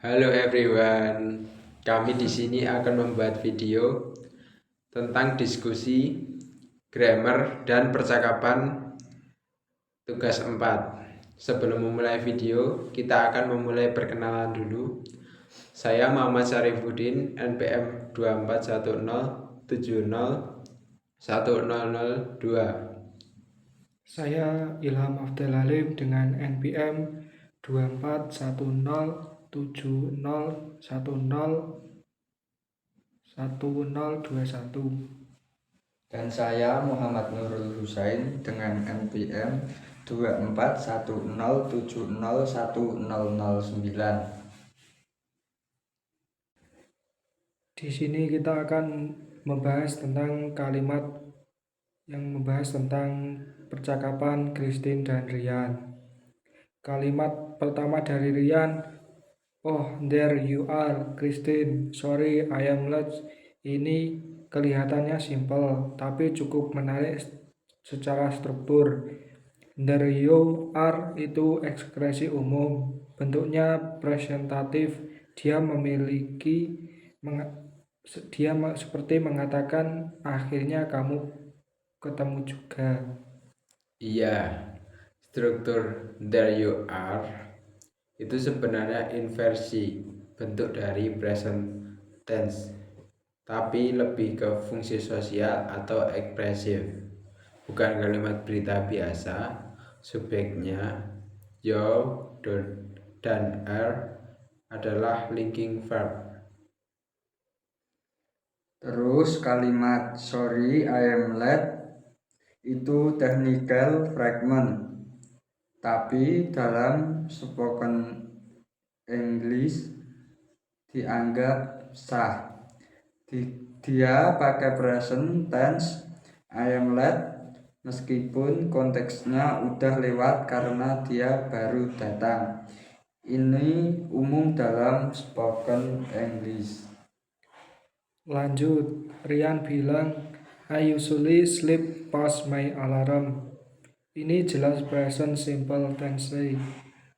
Halo everyone, kami di sini akan membuat video tentang diskusi grammar dan percakapan tugas 4. Sebelum memulai video, kita akan memulai perkenalan dulu. Saya Muhammad Syarifuddin, NPM 2410701002. Saya Ilham Afdal Halim dengan NPM 2410701021. Dan saya Muhammad Nurul Husain dengan NPM 2410701009. Di sini kita akan membahas tentang kalimat yang membahas tentang percakapan Christine dan Rian. Kalimat pertama dari Rian, "Oh, there you are, Christine. Sorry, I am late." Ini kelihatannya simpel, tapi cukup menarik secara struktur. There you are itu ekspresi umum, bentuknya presentatif. Dia seperti mengatakan, akhirnya kamu ketemu juga. Iya, struktur there you are itu sebenarnya inversi bentuk dari present tense, tapi lebih ke fungsi sosial atau ekspresif. Bukan kalimat berita biasa. Subjeknya you dan are adalah linking verb. Terus kalimat sorry I am late itu technical fragment, tapi dalam spoken English dianggap sah. Dia pakai present tense I am late meskipun konteksnya udah lewat karena dia baru datang. Ini umum dalam spoken English. Lanjut, Rian bilang, I usually sleep past my alarm. Ini jelas present simple tense.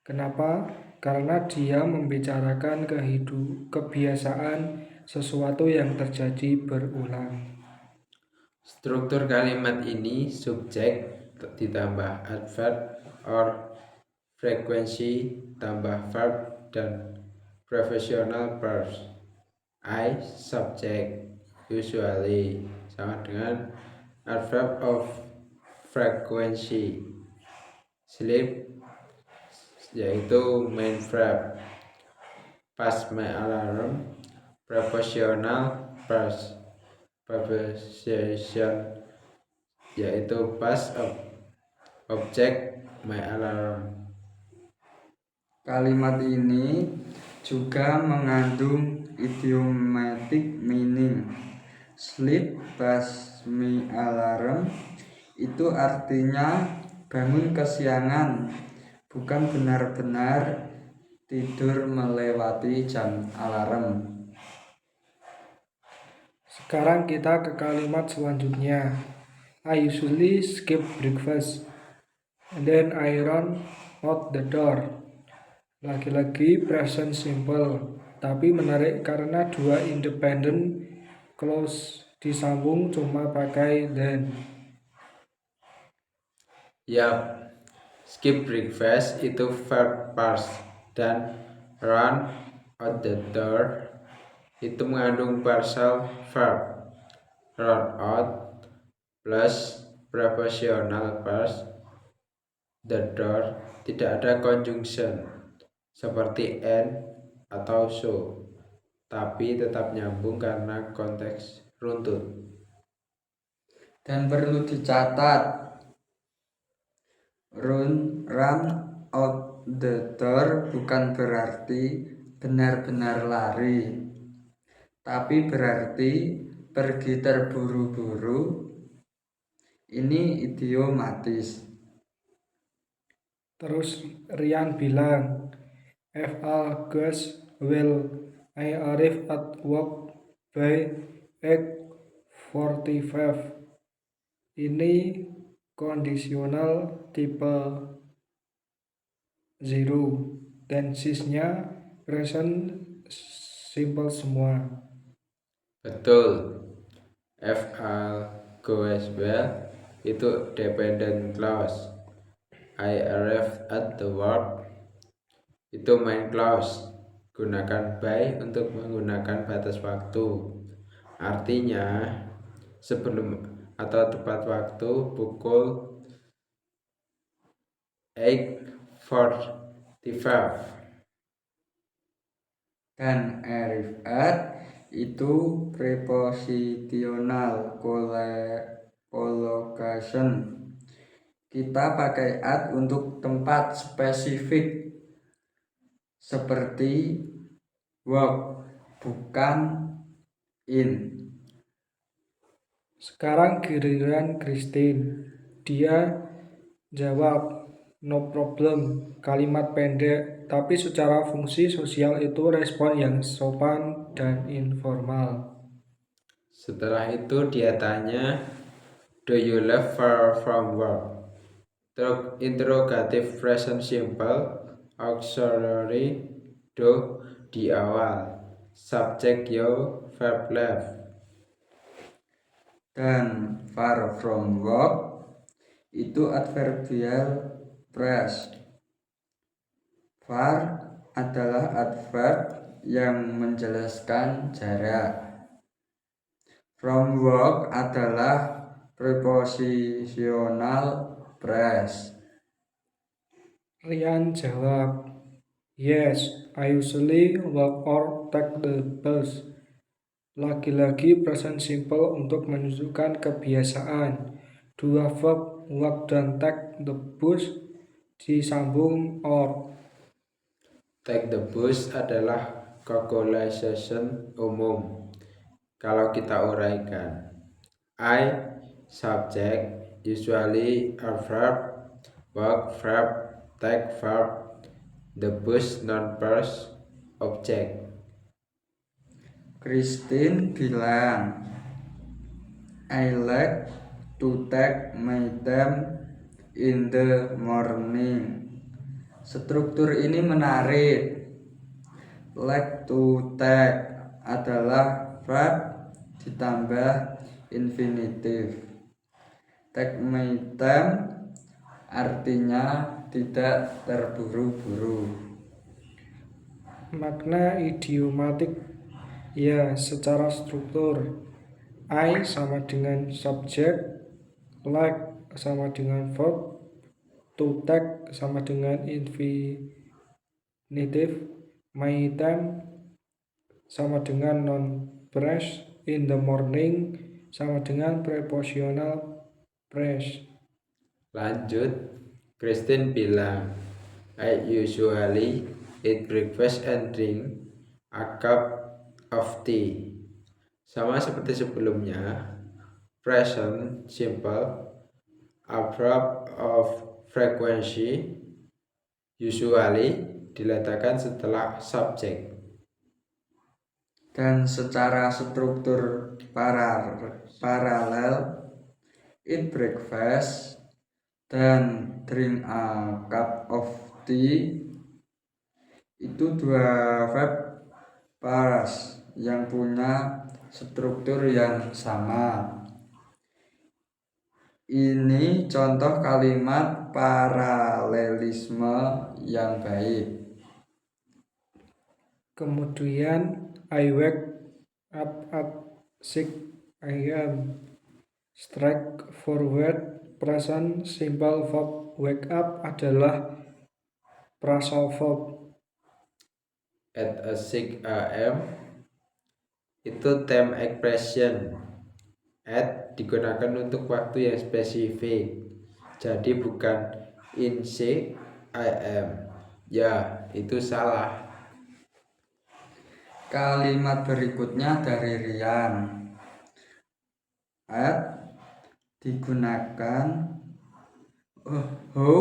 Kenapa? Karena dia membicarakan kebiasaan sesuatu yang terjadi berulang. Struktur kalimat ini subjek ditambah adverb or frekuensi tambah verb dan professional verbs. I subject usually sama dengan adverb of frequency. Sleep yaitu main verb. Past my alarm proportional verbs. Preposition yaitu past object my alarm. Kalimat ini juga mengandung idiomatic meaning. Sleep past my alarm itu artinya bangun kesiangan, bukan benar-benar tidur melewati jam alarm. Sekarang kita ke kalimat selanjutnya. I usually skip breakfast and then I run out the door. Lagi-lagi present simple, tapi menarik karena dua independent clause disambung cuma pakai then. Yap, skip breakfast itu verb past dan run out the door itu mengandung partial verb. Run out plus prepositional past the door tidak ada conjunction seperti and atau so, tapi tetap nyambung karena konteks runtut. Dan perlu dicatat, run out the door bukan berarti benar-benar lari, tapi berarti pergi terburu-buru. Ini idiomatis. Terus Rian bilang, if all goes well, I arrive at work by 8:45. Ini kondisional tipe 0. Tensesnya present simple semua. Betul. If all goes well, itu dependent clause. I arrived at the work, itu main clause. Gunakan by untuk menggunakan batas waktu. Artinya, sebelum atau tepat waktu pukul 8:45. Dan arrive at itu prepositional collocation. Kita pakai at untuk tempat spesifik seperti work, bukan in. Sekarang giliran Christine. Dia jawab, no problem, kalimat pendek, tapi secara fungsi sosial itu respon yang sopan dan informal. Setelah itu dia tanya, do you live far from work? Interrogative present simple, auxiliary do di awal, subject yo, verb live. Dan far from work itu adverbial phrase. Far adalah adverb yang menjelaskan jarak. From work adalah prepositional phrase. Rian jawab, yes, I usually walk or take the bus. Lagi-lagi present simple untuk menunjukkan kebiasaan. Dua verb walk dan take the bus disambung or. Take the bus adalah localization umum. Kalau kita uraikan, I subject, usually a verb, walk verb, take verb, the bus non-pers object. Christine bilang, I like to take my time in the morning. Struktur ini menarik. Like to take adalah verb ditambah infinitif. Take my time artinya tidak terburu-buru. Makna idiomatik, ya, secara struktur. I sama dengan subjek, like sama dengan verb, to take sama dengan infinitif, my time sama dengan non-phrase, in the morning sama dengan prepositional phrase. Lanjut, Christine bilang, I usually eat breakfast and drink a cup of tea. Sama seperti sebelumnya, present simple, a verb of frequency, usually diletakkan setelah subjek. Dan secara struktur paralel, eat breakfast dan drink a cup of tea itu dua verb paras yang punya struktur yang sama. Ini contoh kalimat paralelisme yang baik. Kemudian I wake up at 6 a.m. Straightforward present simple verb wake up adalah phrasal verb. At a 6 a.m. itu time expression. At digunakan untuk waktu yang spesifik. Jadi bukan in 6 a.m. Ya, itu salah. Kalimat berikutnya dari Rian. At digunakan how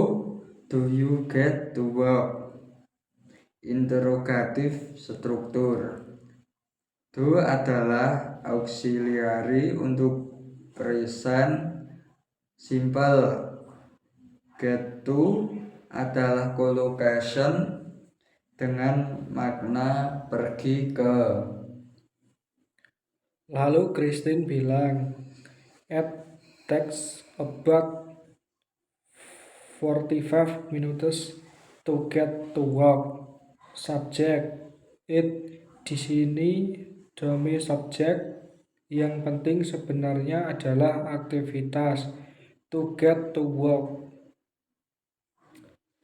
do you get to work? Interrogatif struktur. Do adalah auxiliary untuk present simple. Get to adalah collocation dengan makna pergi ke. Lalu Christine bilang, "It takes about 45 minutes to get to work." Subjek, it di sini domain subjek. Yang penting sebenarnya adalah aktivitas. To get to work.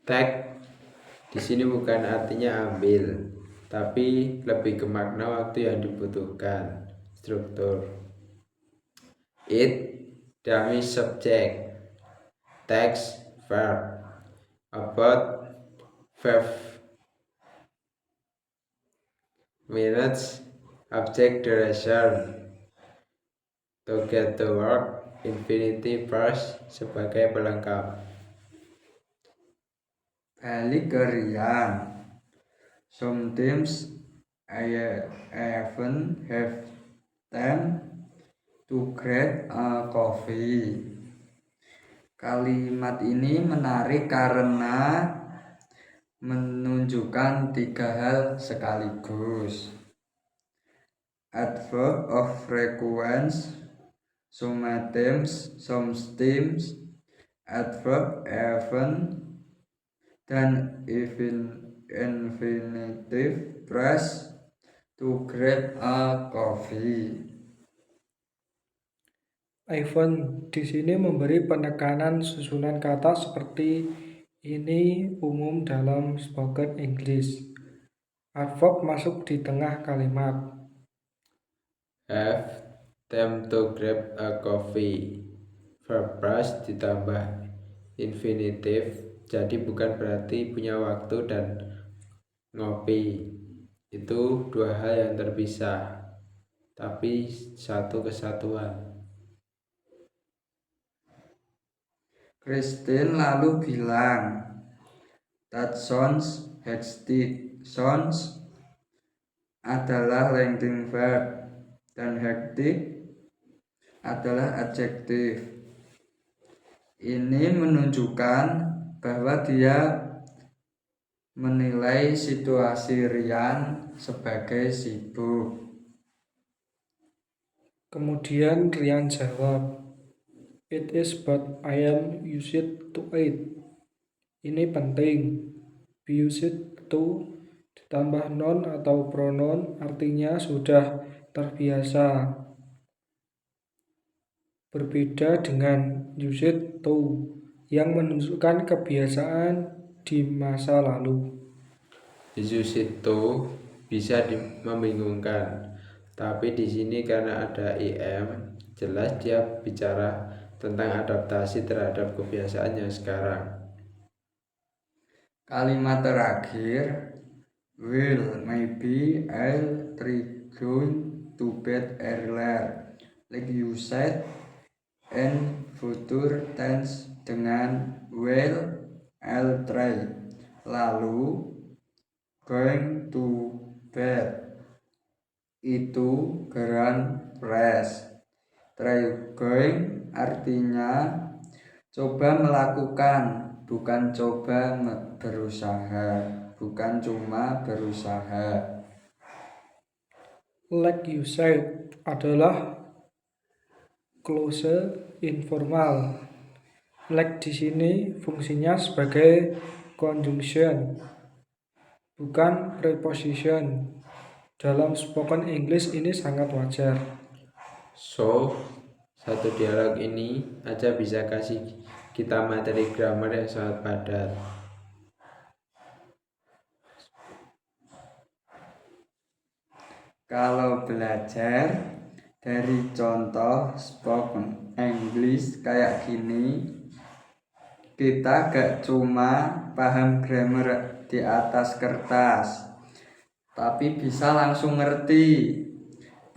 Take di sini bukan artinya ambil, tapi lebih ke makna waktu yang dibutuhkan. Struktur. It dummy subject. Text verb. About 5 minutes object duration. To get to work infinitive verse sebagai pelengkap. Balik ke Rian. Sometimes I even have time to grab a coffee. Kalimat ini menarik karena menunjukkan 3 hal sekaligus. Adverb of frequency, sometimes, adverb even, dan infinitive phrase to grab a coffee. Ivan di sini memberi penekanan susunan kata seperti ini umum dalam spoken English. Adverb masuk di tengah kalimat. Have time to grab a coffee. Verb plus ditambah infinitive, jadi bukan berarti punya waktu dan ngopi. Itu dua hal yang terpisah, tapi satu kesatuan. Christine lalu bilang, that sounds hectic. Sounds adalah leading verb dan hectic adalah adjektif. Ini menunjukkan bahwa dia menilai situasi Rian sebagai sibuk. Kemudian Rian jawab, "It is but I am used to it." Ini penting. Be used to ditambah noun atau pronoun artinya sudah terbiasa. Berbeda dengan used to yang menunjukkan kebiasaan di masa lalu. Used to bisa membingungkan, tapi di sini karena ada im, jelas dia bicara tentang adaptasi terhadap kebiasaan yang sekarang. Kalimat terakhir, will, maybe, I'll try going to bed earlier. Like you said, and future tense dengan will, I'll try. Lalu, going to bed itu gerund phrase. Try going artinya coba melakukan, bukan coba berusaha, bukan cuma berusaha. Like you said adalah clause informal. Like di sini fungsinya sebagai conjunction, bukan preposition. Dalam spoken English ini sangat wajar. So, satu dialog ini aja bisa kasih kita materi grammar yang sangat padat. Kalau belajar dari contoh spoken English kayak gini, kita gak cuma paham grammar di atas kertas, tapi bisa langsung ngerti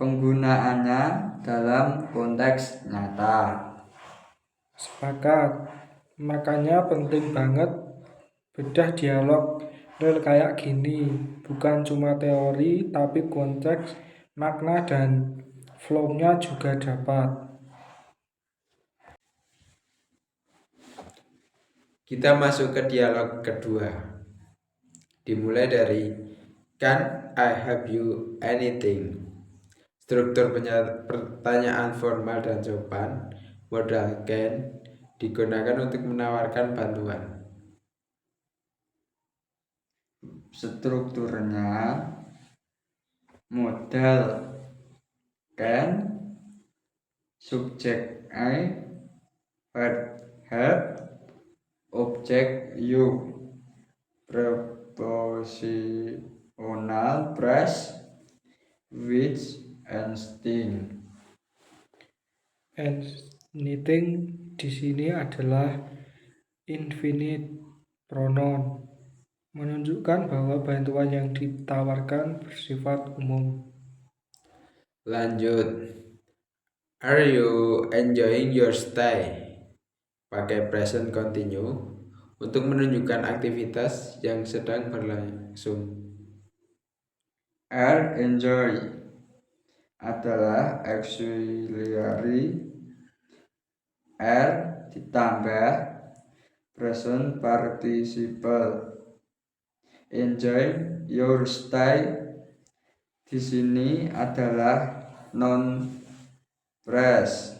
penggunaannya dalam konteks nyata. Sepakat. Makanya penting banget bedah dialog real kayak gini. Bukan cuma teori, tapi konteks, makna, dan flow-nya juga dapat. Kita masuk ke dialog kedua. Dimulai dari can I help you anything. Struktur pertanyaan formal dan sopan, modal can digunakan untuk menawarkan bantuan. Strukturnya modal can, subjek I, verb help, objek you, prepositional phrase which and sting. Anything di sini adalah infinite pronoun, menunjukkan bahwa bantuan yang ditawarkan bersifat umum. Lanjut, are you enjoying your stay? Pakai present continue untuk menunjukkan aktivitas yang sedang berlangsung. Are enjoy adalah auxiliary are ditambah present participle. Enjoy your stay di sini adalah non phrase.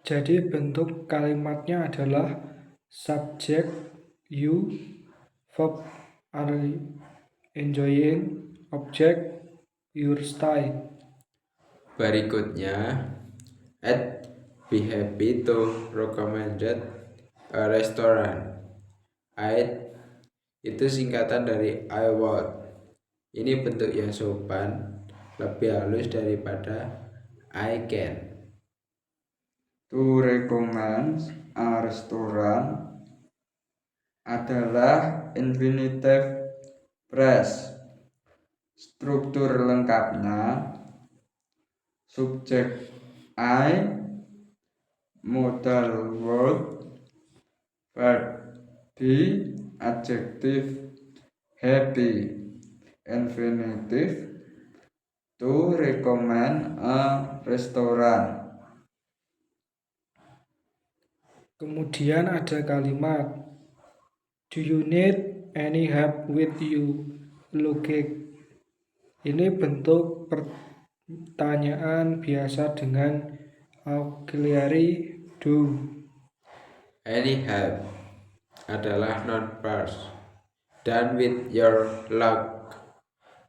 Jadi bentuk kalimatnya adalah subject you, verb are enjoying, object your stay. Berikutnya, be happy to recommended a restaurant. Itu singkatan dari I would. Ini bentuk yang sopan, lebih halus daripada I can. To recommend a restaurant adalah infinitive phrase. Struktur lengkapnya subjek I, modal word, verb be, adjective happy, infinitive to recommend a restaurant. Kemudian ada kalimat do you need any help with you looking? Ini bentuk pertanyaan biasa dengan auxiliary do. Any help adalah non-phrase dan with your luck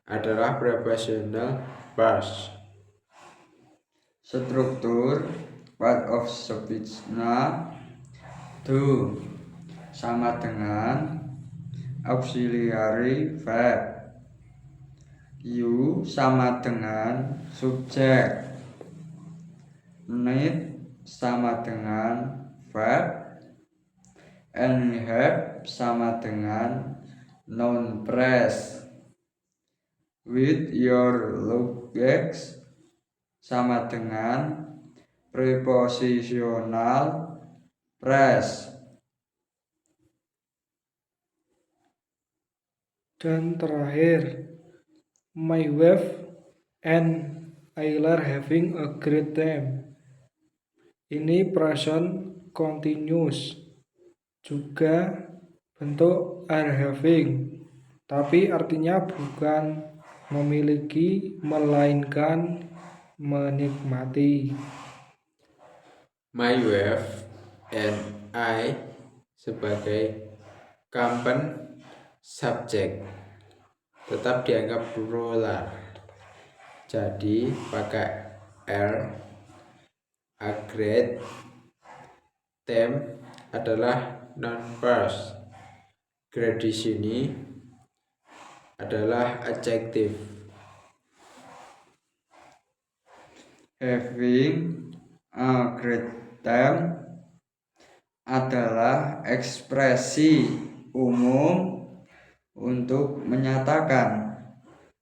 adalah prepositional phrase. Struktur part of speech-nya do sama dengan auxiliary verb, you sama dengan subjek, need sama dengan verb, and help sama dengan noun phrase, with your luggage sama dengan prepositional phrase. Dan terakhir, my wife and I are having a great time. Ini present continuous, juga bentuk are having, tapi artinya bukan memiliki, melainkan menikmati. My wife and I sebagai kampen subjek tetap dianggap plural. Jadi pakai a great time adalah non-phrase. Great di sini adalah adjective. Having a great time adalah ekspresi umum untuk menyatakan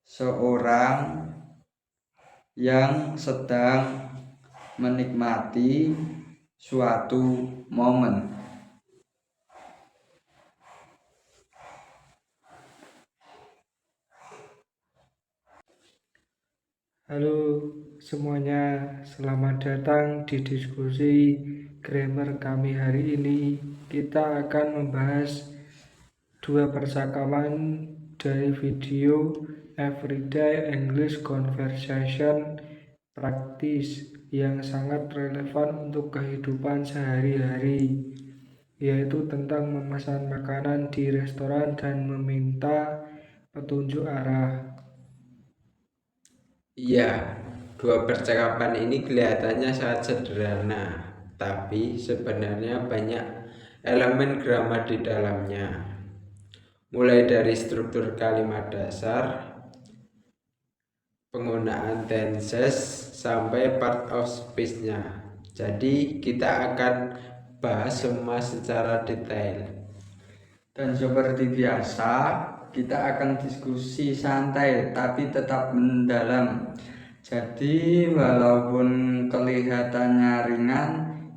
seorang yang sedang menikmati suatu momen. Halo semuanya, selamat datang di diskusi grammar kami hari ini. Kita akan membahas dua percakapan dari video Everyday English Conversation Practice yang sangat relevan untuk kehidupan sehari-hari, yaitu tentang memesan makanan di restoran dan meminta petunjuk arah. Iya, dua percakapan ini kelihatannya sangat sederhana, tapi sebenarnya banyak elemen grammar di dalamnya. Mulai dari struktur kalimat dasar, penggunaan tenses, sampai part of speech-nya. Jadi kita akan bahas semua secara detail. Dan seperti biasa, kita akan diskusi santai tapi tetap mendalam. Jadi walaupun kelihatannya ringan,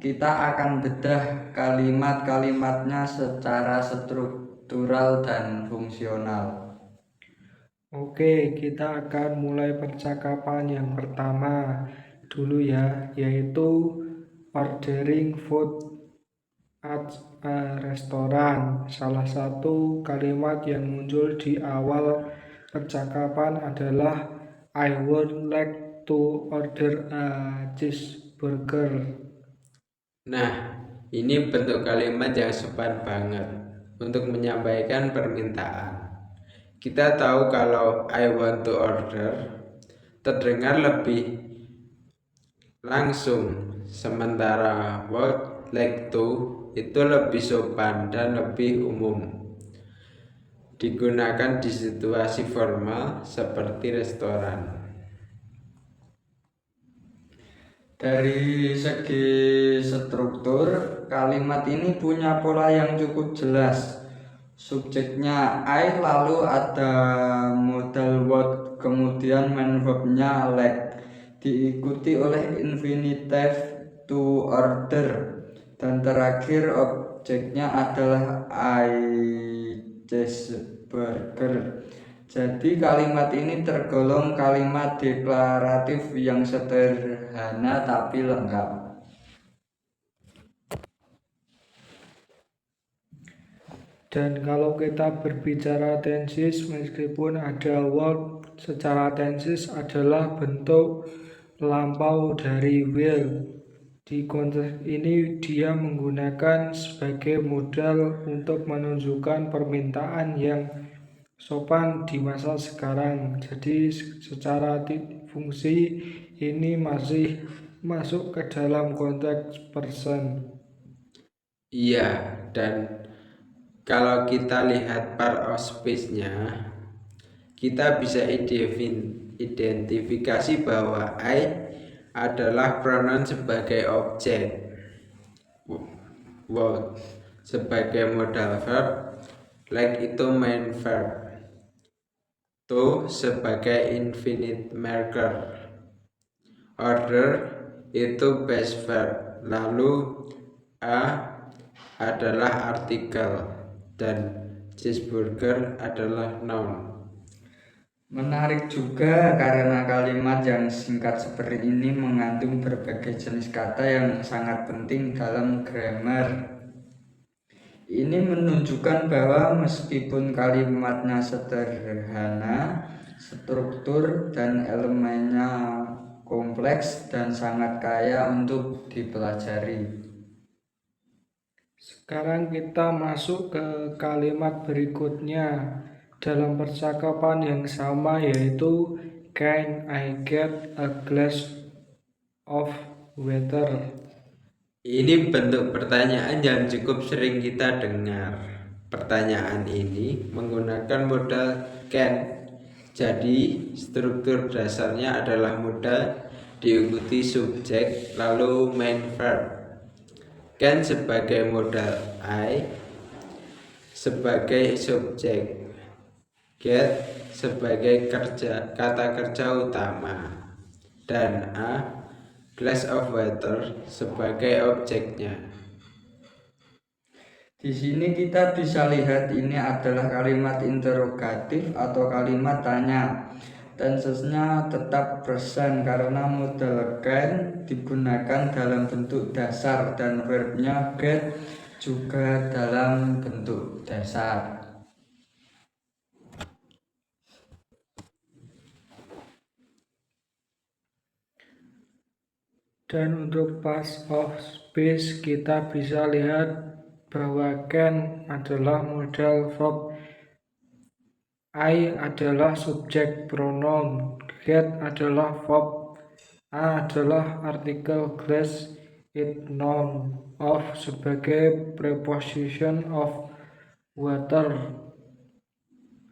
kita akan bedah kalimat-kalimatnya secara struktural dan fungsional. Oke, kita akan mulai percakapan yang pertama dulu ya, yaitu ordering food at a restaurant. Salah satu kalimat yang muncul di awal percakapan adalah I would like to order a cheeseburger. Nah, ini bentuk kalimat yang sopan banget untuk menyampaikan permintaan. Kita tahu kalau I want to order terdengar lebih langsung, sementara would like to itu lebih sopan dan lebih umum, digunakan di situasi formal seperti restoran. Dari segi struktur, kalimat ini punya pola yang cukup jelas. Subjeknya I, lalu ada modal what, kemudian main verbnya like, diikuti oleh infinitive to order, dan terakhir objeknya adalah I cheeseburger. Jadi kalimat ini tergolong kalimat deklaratif yang sederhana tapi lengkap. Dan kalau kita berbicara tenses, meskipun ada word, secara tenses adalah bentuk lampau dari will. Di konteks ini dia menggunakan sebagai modal untuk menunjukkan permintaan yang sopan di masa sekarang. Jadi secara fungsi ini masih masuk ke dalam konteks person. Iya, dan kalau kita lihat part of speech-nya, kita bisa identifikasi bahwa I adalah pronoun sebagai objek, would sebagai modal verb, like itu main verb, to sebagai infinite marker, order itu base verb, lalu a adalah artikel, dan cheeseburger adalah noun. Menarik juga karena kalimat yang singkat seperti ini mengandung berbagai jenis kata yang sangat penting dalam grammar. Ini menunjukkan bahwa meskipun kalimatnya sederhana, struktur dan elemennya kompleks dan sangat kaya untuk dipelajari. Sekarang kita masuk ke kalimat berikutnya dalam percakapan yang sama, yaitu can I get a glass of water? Ini bentuk pertanyaan yang cukup sering kita dengar. Pertanyaan ini menggunakan modal can. Jadi struktur dasarnya adalah modal diikuti subjek lalu main verb. Can sebagai modal I sebagai subjek, get sebagai kata kerja utama, dan a glass of water sebagai objeknya. Di sini kita bisa lihat ini adalah kalimat interrogatif atau kalimat tanya. Tensesnya tetap present karena modal can digunakan dalam bentuk dasar dan verbnya get juga dalam bentuk dasar. Dan untuk past of speech kita bisa lihat bahwa can adalah modal verb, I adalah subjek pronoun, get adalah verb, a adalah artikel, glass it noun, of sebagai preposition of water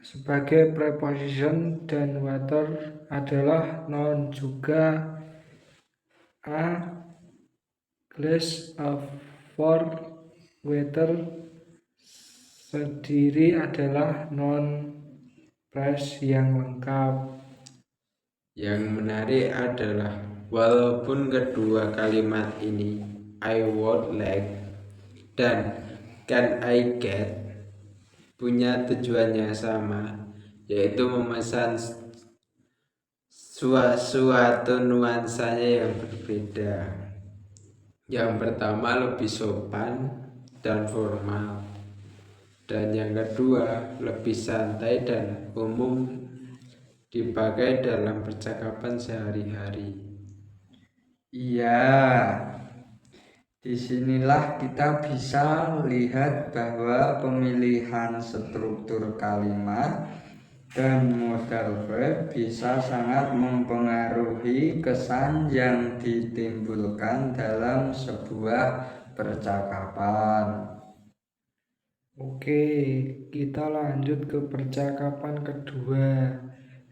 sebagai preposition dan water adalah noun juga. A glass of for water sendiri adalah noun phrase yang lengkap. Yang menarik adalah walaupun kedua kalimat ini I would like dan can I get punya tujuannya sama, yaitu memesan suatu nuansanya yang berbeda. Yang pertama lebih sopan dan formal, dan yang kedua lebih santai dan umum dipakai dalam percakapan sehari-hari. Iya, disinilah kita bisa lihat bahwa pemilihan struktur kalimat dan modal verb bisa sangat mempengaruhi kesan yang ditimbulkan dalam sebuah percakapan. Oke, kita lanjut ke percakapan kedua,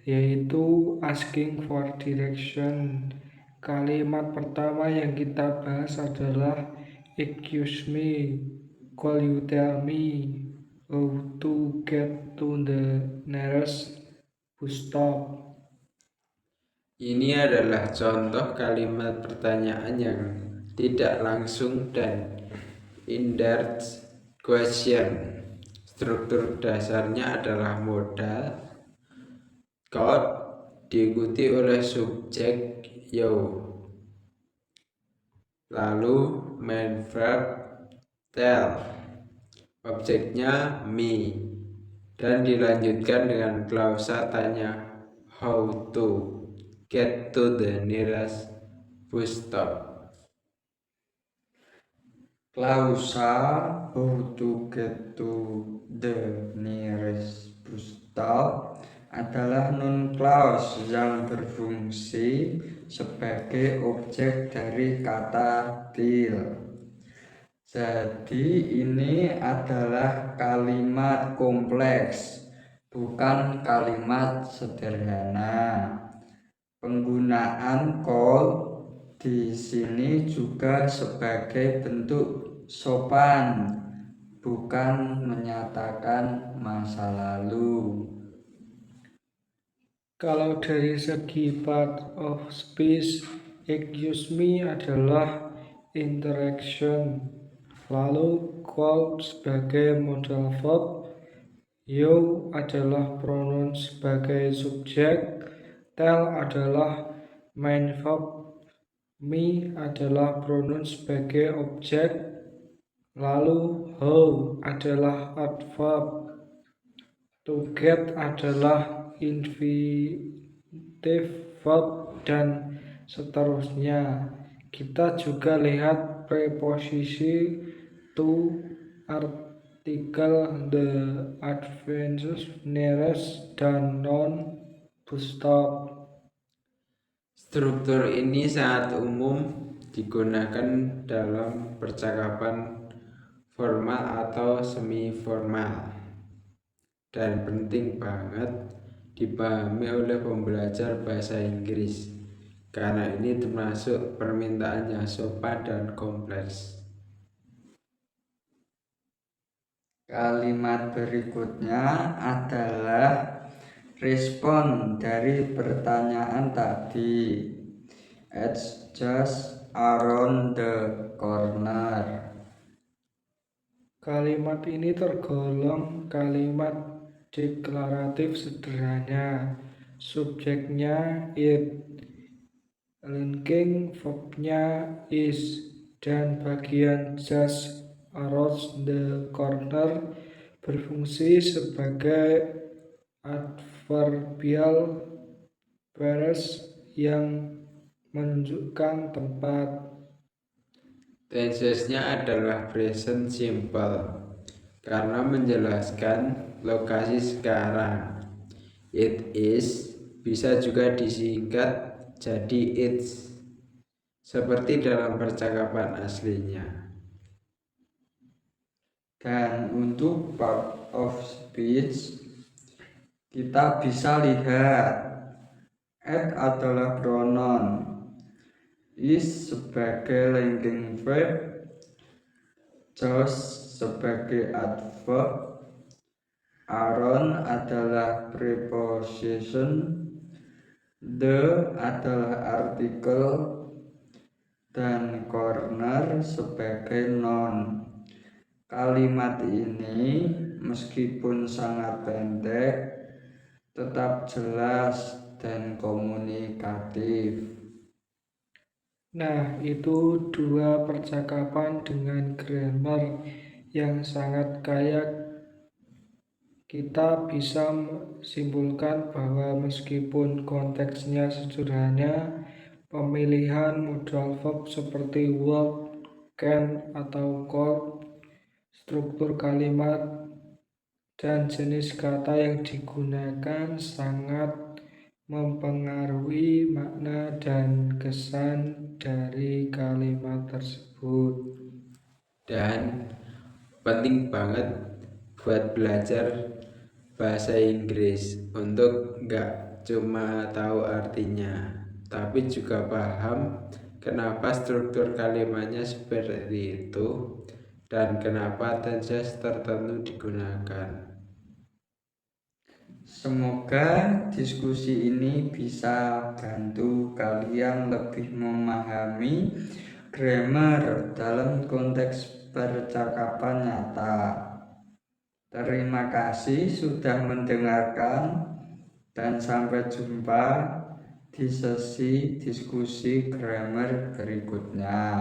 yaitu asking for direction. Kalimat pertama yang kita bahas adalah excuse me, could you tell me how to get to the nearest bus stop? Ini adalah contoh kalimat pertanyaan yang tidak langsung dan indirect question. Struktur dasarnya adalah modal, could diikuti oleh subjek you, lalu main verb tell, objeknya me, dan dilanjutkan dengan klausa tanya how to get to the nearest bus stop. Klausa how to get to the nearest bus stop adalah non clause yang berfungsi sebagai objek dari kata till. Jadi ini adalah kalimat kompleks, bukan kalimat sederhana. Penggunaan call di sini juga sebagai bentuk sopan, bukan menyatakan masa lalu. Kalau dari segi part of speech, excuse me adalah interaction, lalu call sebagai modal verb, you adalah pronoun sebagai subjek, tell adalah main verb, me adalah pronoun sebagai objek, lalu how adalah adverb, to get adalah infinitive verb, dan seterusnya. Kita juga lihat preposisi to, artikel the, advances, nearest, dan noun bus stop. Struktur ini sangat umum digunakan dalam percakapan formal atau semi formal, dan penting banget dipahami oleh pembelajar bahasa Inggris, karena ini termasuk permintaan yang sopan dan kompleks. Kalimat berikutnya adalah respon dari pertanyaan tadi. It's just around the corner. Kalimat ini tergolong kalimat deklaratif sederhana. Subjeknya it, linking verbnya is, dan bagian just around the corner berfungsi sebagai adverbial phrase yang menunjukkan tempat. Tensesnya adalah present simple karena menjelaskan lokasi sekarang. It is bisa juga disingkat jadi it's, seperti dalam percakapan aslinya. Dan untuk part of speech kita bisa lihat at adalah pronoun, is sebagai linking verb, just sebagai adverb, Aaron adalah preposition, the adalah artikel, dan corner sebagai noun. Kalimat ini meskipun sangat pendek tetap jelas dan komunikatif. Nah, itu dua percakapan dengan grammar yang sangat kaya. Kita bisa simpulkan bahwa meskipun konteksnya sederhana, pemilihan modal verb seperti would, can, atau could, struktur kalimat, dan jenis kata yang digunakan sangat mempengaruhi makna dan kesan dari kalimat tersebut. Dan penting banget buat belajar bahasa Inggris untuk nggak cuma tahu artinya, tapi juga paham kenapa struktur kalimatnya seperti itu dan kenapa tenses tertentu digunakan. Semoga diskusi ini bisa bantu kalian lebih memahami grammar dalam konteks percakapan nyata. Terima kasih sudah mendengarkan dan sampai jumpa di sesi diskusi grammar berikutnya.